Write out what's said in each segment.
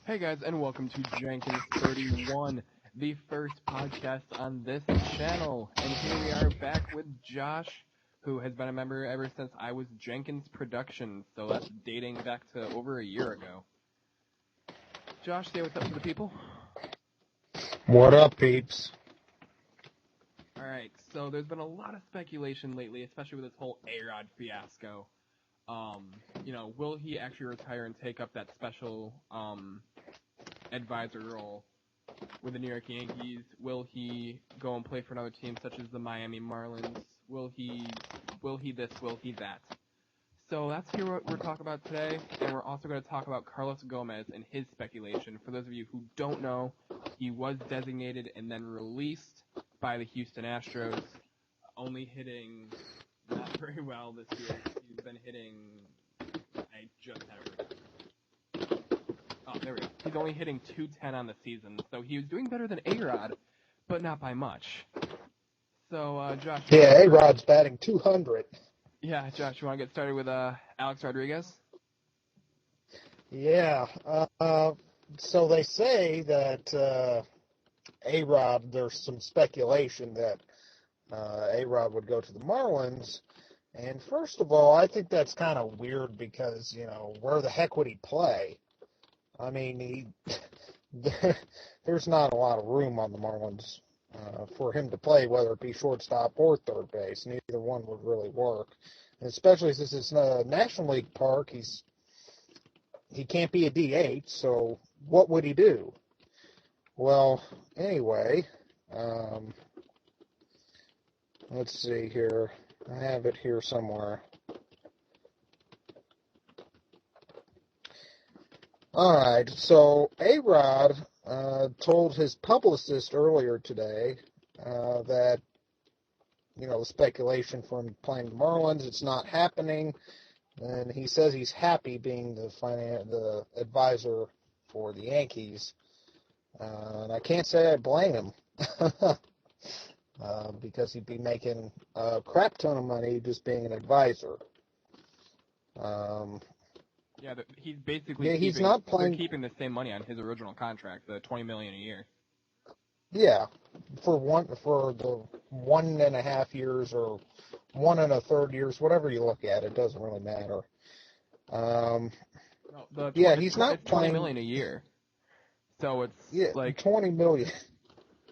Hey guys, and welcome to Jenkins 31, the first podcast on this channel. And here we are back with Josh, who has been a member ever since I was Jenkins Productions, so that's dating back to over a year ago. Josh, say what's up to the people. What up, peeps? Alright, so there's been a lot of speculation lately, especially with this whole A-Rod fiasco. Will he actually retire and take up that special advisor role with the New York Yankees? Will he go and play for another team such as the Miami Marlins? Will he this, will he that? So that's what we're talking about today, and we're also going to talk about Carlos Gomez and his speculation. For those of you who don't know, he was designated and then released by the Houston Astros, only hitting not very well this year. He's been hitting, I just have it. Oh, there we go. He's only hitting .210 on the season, so he was doing better than A-Rod, but not by much. So, Josh. Yeah, A-Rod's batting 200. Yeah, Josh, you want to get started with Alex Rodriguez? Yeah. So they say that A-Rod, there's some speculation that A-Rod would go to the Marlins. And first of all, I think that's kind of weird because, where the heck would he play? I mean, there's not a lot of room on the Marlins for him to play, whether it be shortstop or third base. Neither one would really work. And especially since it's a National League park, he can't be a DH, so what would he do? Well, anyway, let's see here. I have it here somewhere. All right, so A-Rod told his publicist earlier today that, the speculation from playing the Marlins, it's not happening, and he says he's happy being the advisor for the Yankees, and I can't say I blame him, because he'd be making a crap ton of money just being an advisor. Yeah, he's basically keeping the same money on his original contract, the $20 million a year. Yeah, for the 1.5 years or 1 1/3 years, whatever you look at, it doesn't really matter. He's not playing $20 million a year, so it's like $20 million.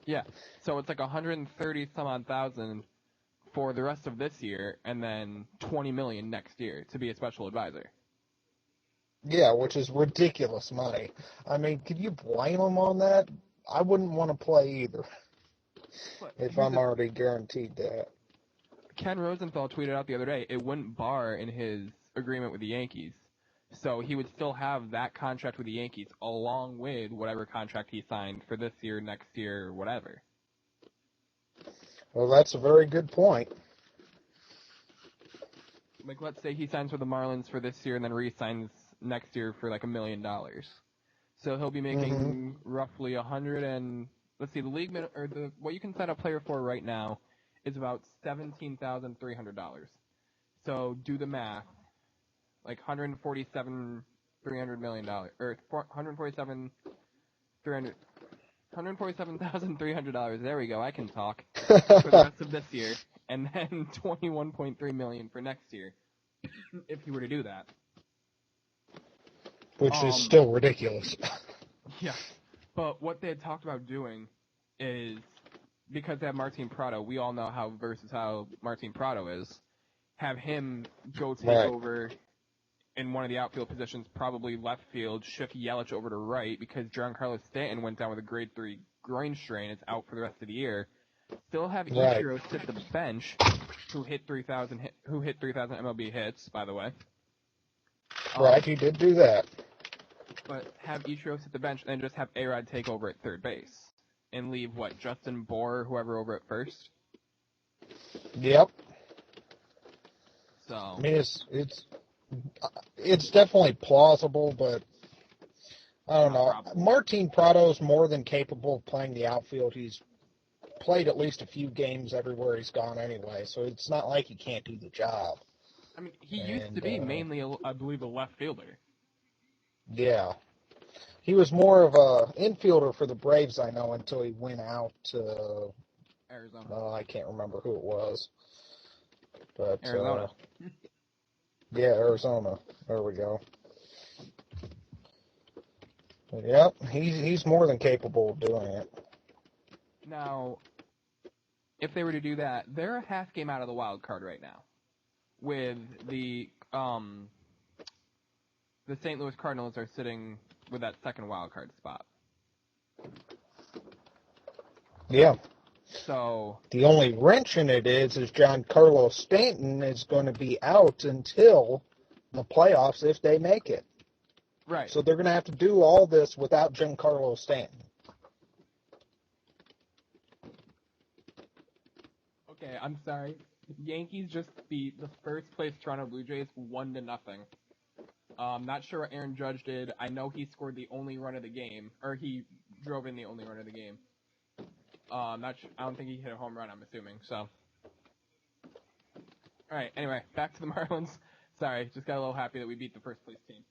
Yeah, so it's like 130 some odd thousand for the rest of this year, and then $20 million next year to be a special advisor. Yeah, which is ridiculous money. I mean, could you blame him on that? I wouldn't want to play either if I'm already guaranteed that. Ken Rosenthal tweeted out the other day, it wouldn't bar in his agreement with the Yankees. So he would still have that contract with the Yankees along with whatever contract he signed for this year, next year, whatever. Well, that's a very good point. Like, let's say he signs with the Marlins for this year and then re-signs next year for like $1 million. So he'll be making roughly let's see, the league what you can sign a player for right now is about $17,300. So do the math, like $147,300 million, or $147,300. There we go. I can talk for the rest of this year, and then $21.3 million for next year, if he were to do that. Which is still ridiculous. Yeah, but what they had talked about doing is, because they have Martin Prado, we all know how versatile Martin Prado is, have him go take over in one of the outfield positions, probably left field, shift Yelich over to right, because Giancarlo Stanton went down with a grade 3 groin strain, it's out for the rest of the year. Still have Ichiro sit the bench, who hit 3,000 MLB hits, by the way. Right, he did do that. But have Ichiro sit the bench and then just have A-Rod take over at third base. And leave, Justin Bohr or whoever over at first? Yep. So I mean, it's definitely plausible, but I don't know. Martin Prado's more than capable of playing the outfield. He's played at least a few games everywhere he's gone anyway, so it's not like he can't do the job. I mean, he used to be mainly, I believe, a left fielder. Yeah. He was more of a infielder for the Braves, I know, until he went out to Arizona. I can't remember who it was. But Arizona. yeah, Arizona. There we go. But, yep, he's more than capable of doing it. Now, if they were to do that, they're a half game out of the wild card right now, with the St. Louis Cardinals are sitting with that second wild card spot. Yeah. So the only wrench in it is Giancarlo Stanton is going to be out until the playoffs if they make it. right. So they're going to have to do all this without Giancarlo Stanton. Okay, I'm sorry. Yankees just beat the first place Toronto Blue Jays 1-0. Not sure what Aaron Judge did. I know he scored the only run of the game, or he drove in the only run of the game. I don't think he hit a home run, I'm assuming. So, all right. Anyway, back to the Marlins. Sorry, just got a little happy that we beat the first place team.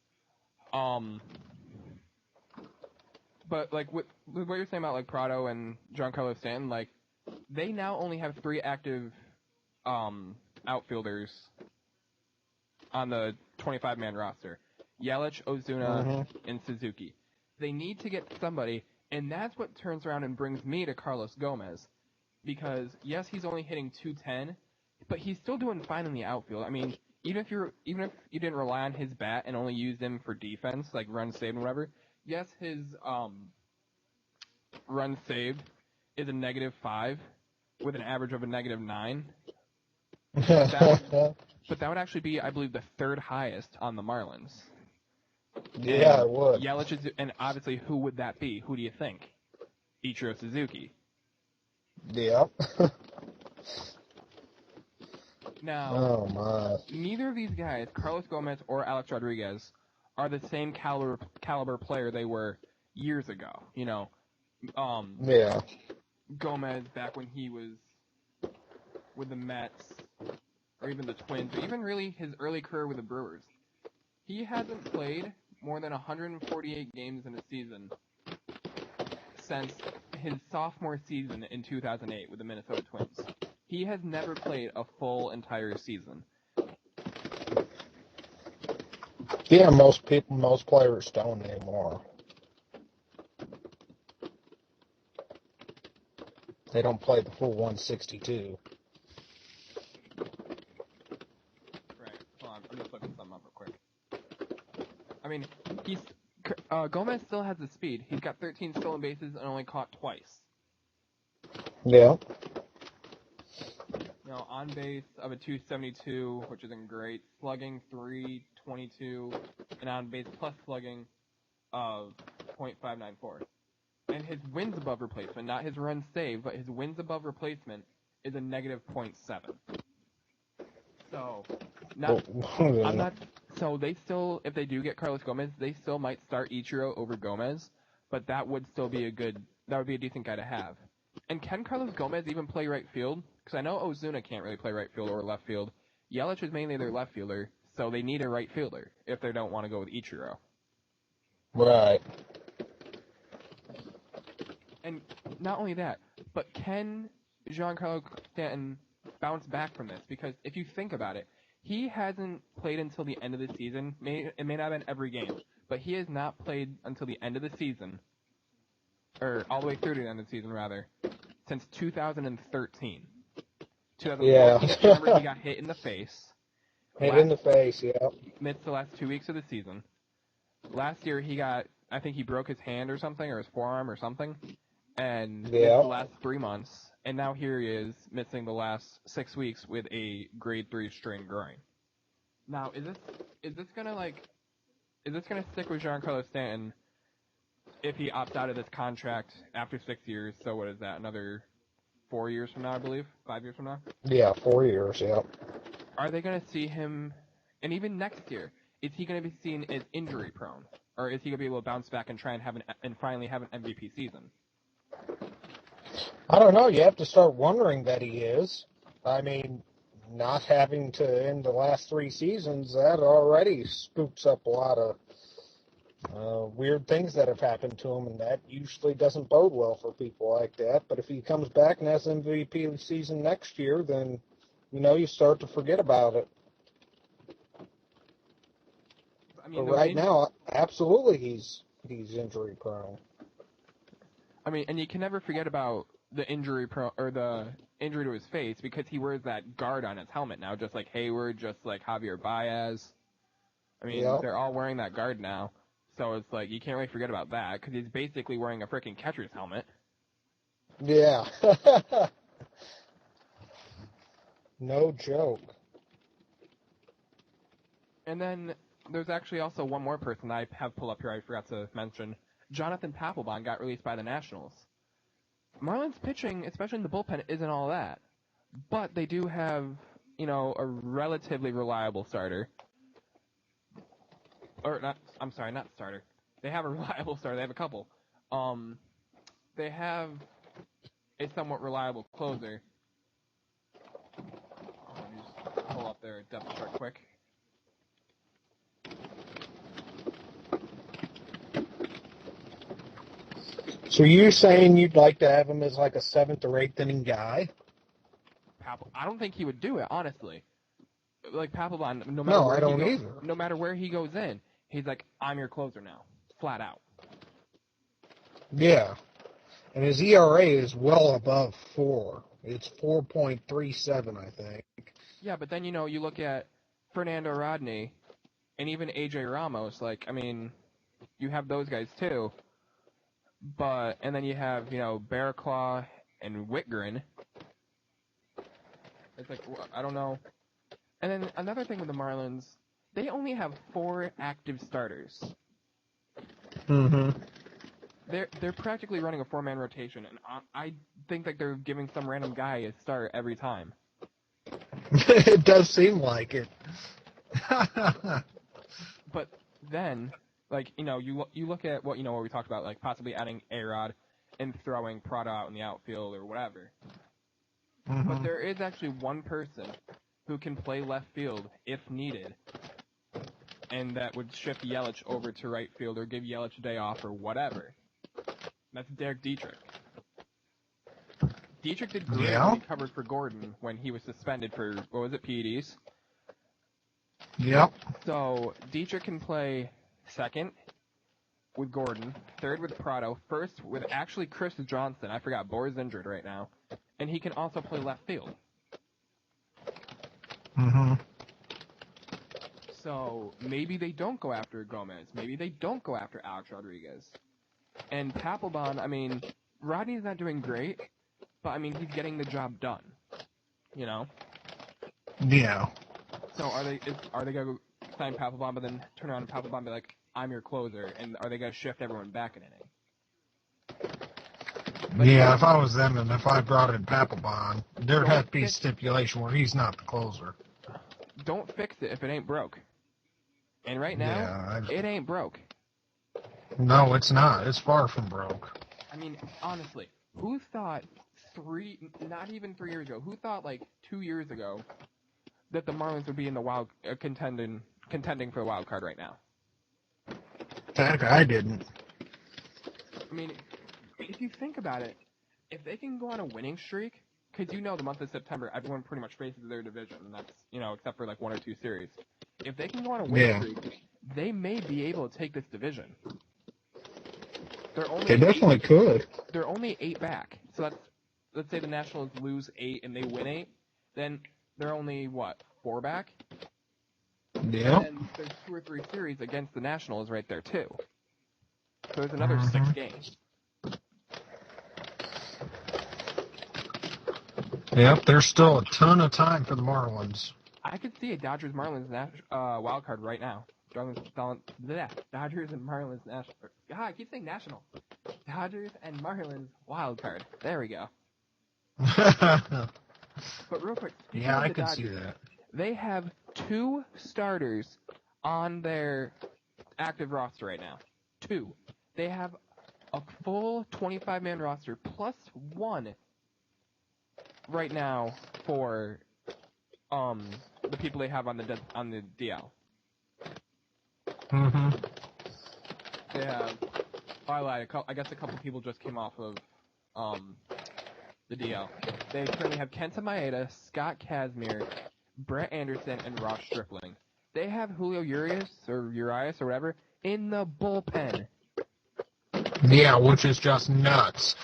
But like with what you're saying about like Prado and Giancarlo Stanton, like they now only have 3 active outfielders on the 25-man roster: Yelich, Ozuna, and Suzuki. They need to get somebody, and that's what turns around and brings me to Carlos Gomez, because yes, he's only hitting .210, but he's still doing fine in the outfield. I mean, even if you didn't rely on his bat and only used him for defense, like runs saved and whatever, yes, his runs saved is a -5 with an average of a -9. But that would actually be, I believe, the 3rd highest on the Marlins. Yeah, it would. Yelich is, and obviously, who would that be? Who do you think? Ichiro Suzuki. Yep. Now, neither of these guys, Carlos Gomez or Alex Rodriguez, are the same caliber player they were years ago. You know, yeah. Gomez back when he was with the Mets, or even the Twins, or even really his early career with the Brewers. He hasn't played more than 148 games in a season since his sophomore season in 2008 with the Minnesota Twins. He has never played a full entire season. Yeah, most players don't anymore. They don't play the full 162. Right. Hold on. I'm just looking something up real quick. I mean, Gomez still has the speed. He's got 13 stolen bases and only caught twice. Yeah. You know, on base of a 272, which isn't great. Slugging 322, and on base plus slugging of .594. And his wins above replacement, not his runs saved, but his wins above replacement is a -0.7. So, I'm not. So they still, if they do get Carlos Gomez, they still might start Ichiro over Gomez, but that would still be that would be a decent guy to have. And can Carlos Gomez even play right field? Because I know Ozuna can't really play right field or left field. Yelich is mainly their left fielder, so they need a right fielder if they don't want to go with Ichiro. Right. And not only that, but can Giancarlo Stanton bounce back from this? Because if you think about it, he hasn't played until the end of the season. It may not have been every game, but he has not played until the end of the season, or all the way through to the end of the season, rather, since 2013. 2014, Yeah. remember, he got hit in the face. In the face, yeah. Missed the last 2 weeks of the season. Last year, I think he broke his hand or something, or his forearm or something, and missed the last 3 months. And now here he is, missing the last 6 weeks with a grade 3 strained groin. Now, is this gonna stick with Giancarlo Stanton if he opts out of this contract after 6 years? So what is that? Another 4 years from now, I believe? 5 years from now? Yeah, 4 years, yeah. Are they gonna see him, and even next year, is he gonna be seen as injury prone? Or is he gonna be able to bounce back and try and finally have an MVP season? I don't know. You have to start wondering that he is. I mean, not having to end the last 3 seasons, that already spooks up a lot of weird things that have happened to him, and that usually doesn't bode well for people like that. But if he comes back and has MVP of the season next year, then, you start to forget about it. I mean, But right now, absolutely, he's injury prone. I mean, and you can never forget about the injury the injury to his face, because he wears that guard on his helmet now, just like Hayward, just like Javier Baez. I mean, Yep. they're all wearing that guard now, so it's like you can't really forget about that, because he's basically wearing a freaking catcher's helmet. Yeah. No joke. And then there's actually also one more person I have pulled up here I forgot to mention. Jonathan Papelbon got released by the Nationals. Marlins pitching, especially in the bullpen, isn't all that. But they do have, a relatively reliable starter. Or not, I'm sorry, not starter. They have a reliable starter. They have a couple. They have a somewhat reliable closer. Let me just pull up their depth chart quick. So you're saying you'd like to have him as like a 7th or 8th inning guy? I don't think he would do it, honestly. Like Papelbon, no matter where he goes in, he's like, I'm your closer now, flat out. Yeah, and his ERA is well above 4. It's 4.37, I think. Yeah, but then you look at Fernando Rodney, and even AJ Ramos. Like, I mean, you have those guys too. And then you have Bearclaw and Whitgren. It's like, I don't know. And then another thing with the Marlins, they only have 4 active starters. Mm-hmm. They're practically running a 4-man rotation, and I think that they're giving some random guy a start every time. It does seem like it. But then, like, you look at what we talked about, like possibly adding A-Rod and throwing Prado out in the outfield or whatever. Mm-hmm. But there is actually one person who can play left field if needed, and that would shift Yelich over to right field or give Yelich a day off or whatever. That's Derek Dietrich. Dietrich did great when he covered for Gordon when he was suspended for, what was it, PEDs? Yep. So Dietrich can play second with Gordon, third with Prado, first with actually Chris Johnson. I forgot, Boer's injured right now. And he can also play left field. Mm-hmm. So maybe they don't go after Gomez. Maybe they don't go after Alex Rodriguez. And Papelbon, I mean, Rodney's not doing great, but I mean, he's getting the job done. Yeah. So are they going to sign Papelbon, but then turn around and Papelbon be like, I'm your closer, and are they going to shift everyone back an inning? Like, yeah, if I was them and if I brought in Papelbon, there'd have to be a stipulation where he's not the closer. Don't fix it if it ain't broke. And right now, it ain't broke. No, it's not. It's far from broke. I mean, honestly, who thought not even 3 years ago, who thought like 2 years ago that the Marlins would be in the contending for the wild card right now? Heck, I didn't. I mean, if you think about it, if they can go on a winning streak, because the month of September, everyone pretty much faces their division, and that's, except for like 1 or 2 series. If they can go on a winning streak, they may be able to take this division. They definitely could. They're only 8 back. So let's say the Nationals lose 8 and they win 8, then they're only, 4 back? Yeah. And then there's 2 or 3 series against the Nationals right there, too. So there's another 6 games. Yep, there's still a ton of time for the Marlins. I could see a Dodgers-Marlins wild card right now. Dodgers and Marlins national. God, I keep saying national. Dodgers and Marlins wild card. There we go. But real quick, yeah, I can see that. They have 2 starters on their active roster right now. 2. They have a full 25-man roster plus 1 right now for the people they have on the DL. Mm-hmm. they have. Oh, I lied. I guess a couple people just came off of the DL. They currently have Kenta Maeda, Scott Kazmir, Brett Anderson, and Ross Stripling. They have Julio Urias or whatever in the bullpen. Yeah, which is just nuts.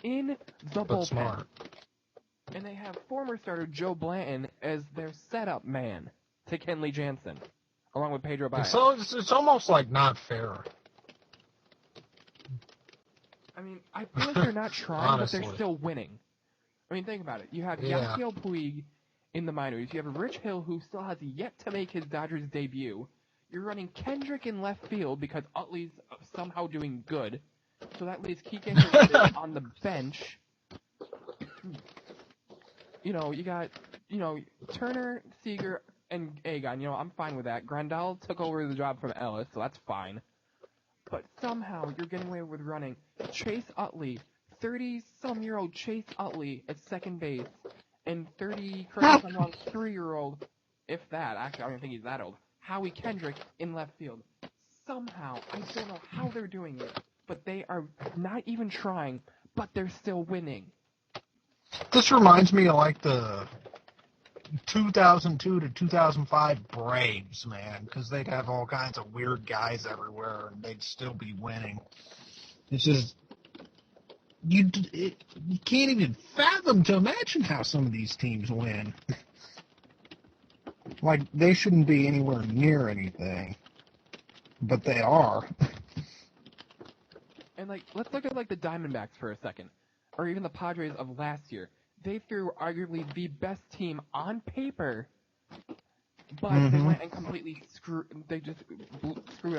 In the but bullpen. Smart. And they have former starter Joe Blanton as their setup man to Kenley Jansen, along with Pedro Baez. So it's almost like not fair. I mean, I feel like they're not trying, but they're Honestly. still winning. I mean, think about it. You have Yeah. Yasiel Puig in the minors. You have Rich Hill, who still has yet to make his Dodgers debut. You're running Kendrick in left field because Utley's somehow doing good. So that leaves Kike Hernandez on the bench. You got, Turner, Seager, and Egon. I'm fine with that. Grandal took over the job from Ellis, so that's fine. But somehow you're getting away with running Chase Utley, 30-some-year-old Chase Utley at second base, and 3-year-old, if that, actually I don't even think he's that old, Howie Kendrick in left field. Somehow, I don't know how they're doing it, but they are not even trying, but they're still winning. This reminds me of like the 2002 to 2005 Braves, man, because they'd have all kinds of weird guys everywhere, and they'd still be winning. It's just you can't even fathom to imagine how some of these teams win. Like they shouldn't be anywhere near anything, but they are. And let's look at the Diamondbacks for a second, or even the Padres of last year. They threw arguably the best team on paper, but they went and completely screwed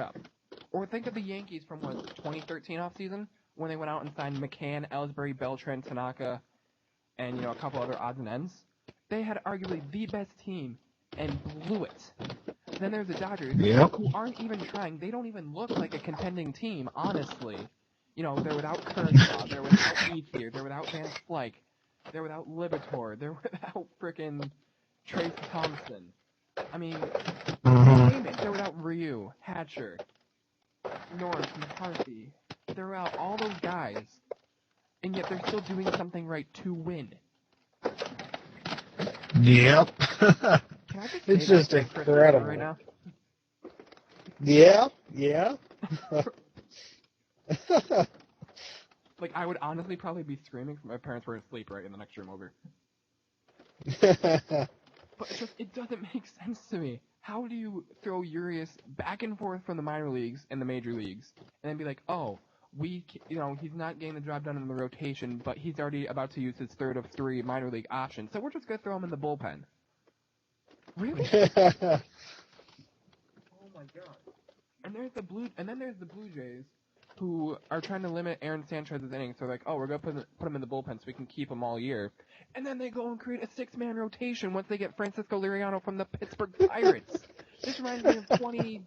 up. Or think of the Yankees from 2013 offseason when they went out and signed McCann, Ellsbury, Beltran, Tanaka, and a couple other odds and ends. They had arguably the best team and blew it. Then there's the Dodgers, who aren't even trying. They don't even look like a contending team, honestly. They're without Kershaw, they're without Ethier, they're without Van Slyke. They're without Libator. They're without frickin' Trace Thompson. I mean, name it. They're without Ryu, Hatcher, Norris, McCarthy. They're without all those guys, and yet they're still doing something right to win. Yep. Can I just it's say just incredible right now? Yeah. I would honestly probably be screaming if my parents were asleep right in the next room over. But it doesn't make sense to me. How do you throw Urias back and forth from the minor leagues and the major leagues, and then be like, oh, he's not getting the job done in the rotation, but he's already about to use his third of 3 minor league options, so we're just gonna throw him in the bullpen. Really? Oh my god. And then there's the Blue Jays, who are trying to limit Aaron Sanchez's innings. So they're like, oh, we're going to put him in the bullpen so we can keep him all year. And then they go and create a 6-man rotation once they get Francisco Liriano from the Pittsburgh Pirates. This reminds me of 2010,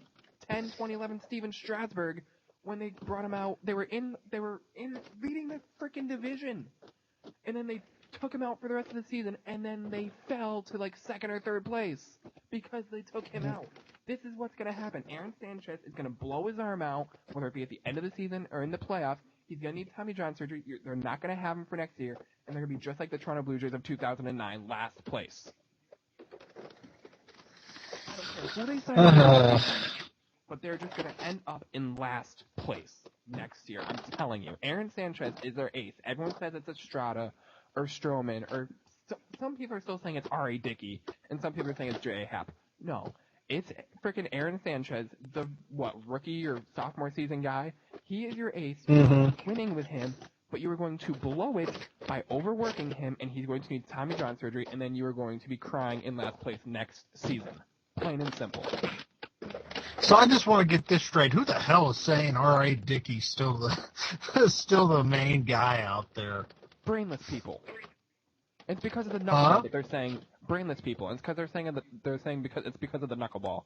2011 Steven Strasburg when they brought him out. They were in leading the freaking division. And then they took him out for the rest of the season, and then they fell to 2nd or 3rd place because they took him out. This is what's going to happen. Aaron Sanchez is going to blow his arm out, whether it be at the end of the season or in the playoffs. He's going to need Tommy John surgery. They're not going to have him for next year, and they're going to be just like the Toronto Blue Jays of 2009, last place. I don't care who they sign, but they're just going to end up in last place next year. I'm telling you. Aaron Sanchez is their ace. Everyone says it's Estrada or Stroman, or some people are still saying it's R.A. Dickey, and some people are saying it's J.A. Happ. No. It's freaking Aaron Sanchez, the, rookie or sophomore season guy. He is your ace. You're winning with him, but you are going to blow it by overworking him, and he's going to need Tommy John surgery, and then you are going to be crying in last place next season. Plain and simple. So I just want to get this straight. Who the hell is saying R.A. Dickey's still the main guy out there? Brainless people. It's because of the knuckleball that they're saying brainless people. It's because they're saying because of the knuckleball.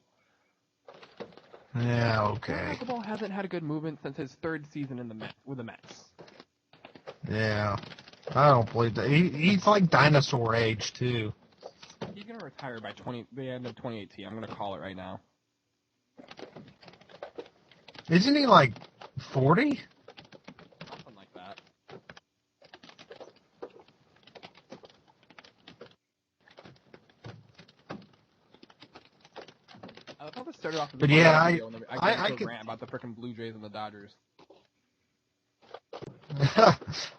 Yeah, okay. Knuckleball hasn't had a good movement since his 3rd season with the Mets. Yeah, I don't believe that. He's like dinosaur age too. He's gonna retire by the end of 2018. I'm gonna call it right now. Isn't he like 40? Something like that. I thought this started off as a But yeah, video, and then I get into a could. rant about the frickin' Blue Jays and the Dodgers.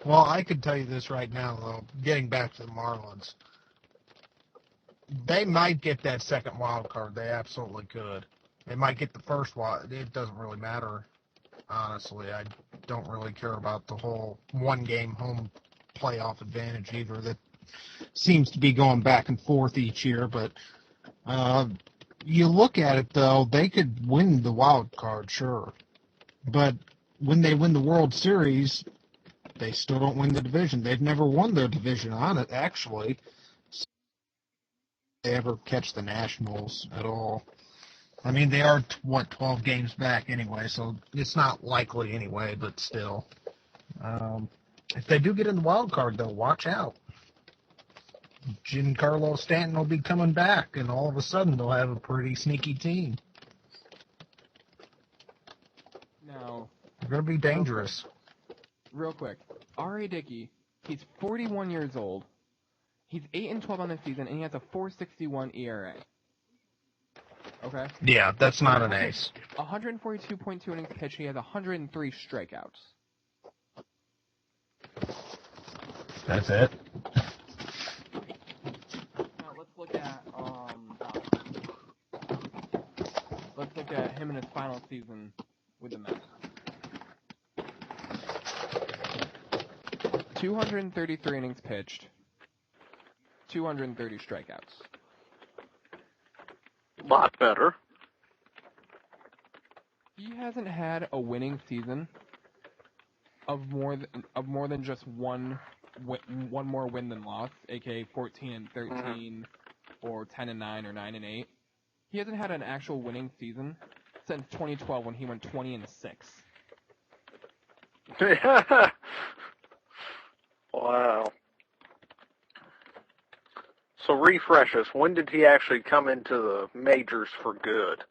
Well, I could tell you this right now, though. Getting back to the Marlins, they might get that second wild card. They absolutely could. They might get the first wild. It doesn't really matter, honestly. I don't really care about the whole one-game home playoff advantage either. That seems to be going back and forth each year. But you look at it, though, they could win the wild card, sure. But when they win the World Series, they still don't win the division. They've never won their division on it, actually. So they ever catch the Nationals at all. I mean, they are, 12 games back anyway, so it's not likely anyway, but still. If they do get in the wild card, though, watch out. Giancarlo Stanton will be coming back, and all of a sudden they'll have a pretty sneaky team. Now, They're going to be dangerous. real quick, R.A. Dickey, he's 41 years old. He's 8-12 on the season, and he has a 4.61 ERA. Okay? Yeah, that's not an ace. 142.2 innings pitched. He has 103 strikeouts. That's it. Now let's look at him in his final season with the Mets. 233 innings pitched, 230 strikeouts. Lot better. He hasn't had a winning season of more than just one more win than loss, aka 14-13, or 10-9, or 9-8. He hasn't had an actual winning season since 2012 when he went 20-6. Wow. So refresh us. When did he actually come into the majors for good?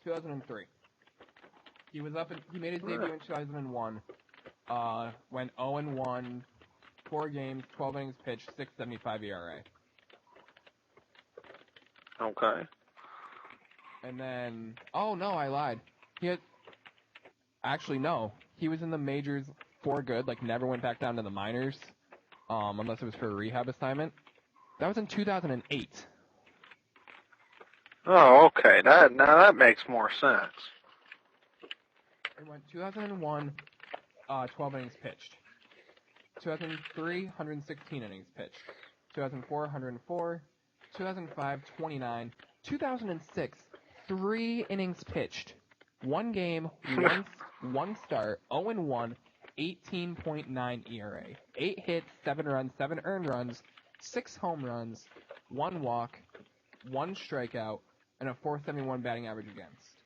2003. He made his debut in 2001. Went 0-1, 4 games, 12 innings pitched, 6.75 ERA. Okay. And then, oh no, I lied. No. He was in the majors for good, like never went back down to the minors, unless it was for a rehab assignment. That was in 2008. Oh, okay. That makes more sense. It went 2001, 12 innings pitched. 2003, 116 innings pitched. 2004, 104. 2005, 29. 2006, 3 innings pitched. 1 game, 1 start, 0-1, 18.9 ERA. 8 hits, 7 runs, 7 earned runs, 6 home runs, 1 walk, 1 strikeout, and a 4.71 batting average against.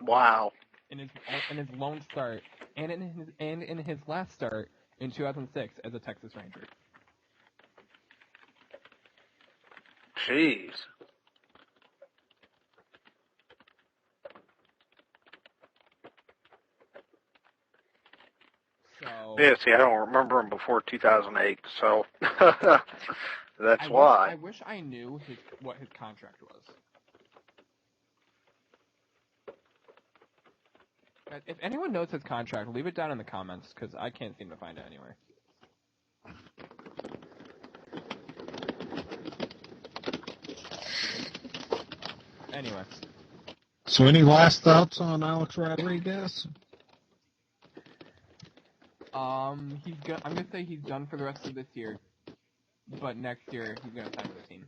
Wow. In his lone start, and in his last start in 2006 as a Texas Ranger. Jeez. So Yeah, see, I don't remember him before 2008, so that's why. I wish I knew what his contract was. If anyone knows his contract, leave it down in the comments, because I can't seem to find it anywhere. Anyway. So any last thoughts on Alex Rodriguez? I'm gonna say he's done for the rest of this year, but next year he's gonna sign with the team.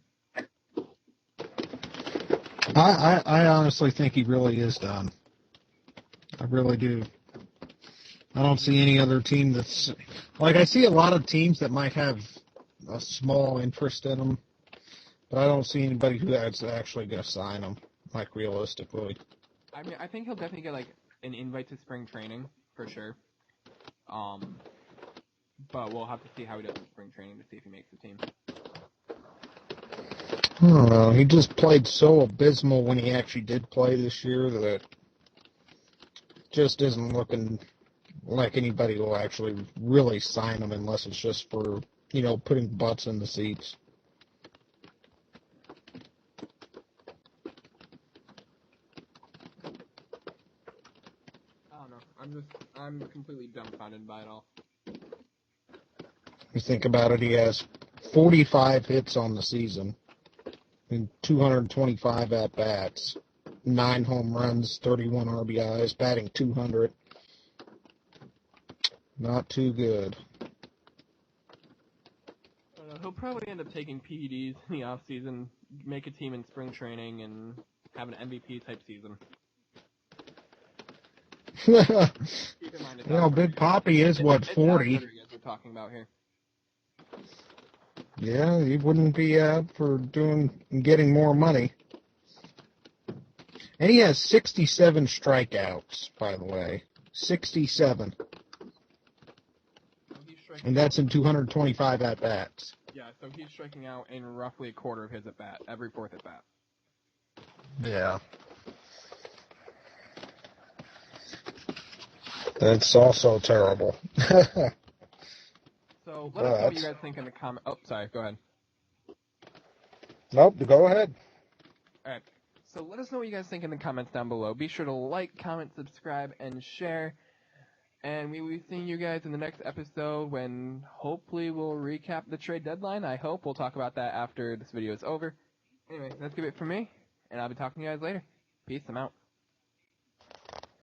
I honestly think he really is done. I really do. I don't see any other team that's like I see a lot of teams that might have a small interest in him, but I don't see anybody who is actually going to sign him, like realistically. I mean, I think he'll definitely get like an invite to spring training for sure. But we'll have to see how he does in spring training to see if he makes the team. I don't know. He just played so abysmal when he actually did play this year that just isn't looking like anybody will actually really sign him unless it's just for, putting butts in the seats. I don't know. I'm completely dumbfounded by it all. You think about it, he has 45 hits on the season and 225 at-bats, 9 home runs, 31 RBIs, batting .200. Not too good. He'll probably end up taking PEDs in the offseason, make a team in spring training, and have an MVP-type season. Keep in mind, Big Papi is, 40? We're talking about here. Yeah, he wouldn't be out for getting more money. And he has 67 strikeouts, by the way. 67. And that's in 225 at-bats. Yeah, so he's striking out in roughly a quarter of his at-bat, every fourth at-bat. Yeah. That's also terrible. So let us know what you guys think in the comment. Oh, sorry, go ahead. Nope, go ahead. All right. So let us know what you guys think in the comments down below. Be sure to like, comment, subscribe, and share. And we will be seeing you guys in the next episode when hopefully we'll recap the trade deadline. I hope we'll talk about that after this video is over. Anyway, that's it for me, and I'll be talking to you guys later. Peace, I'm out.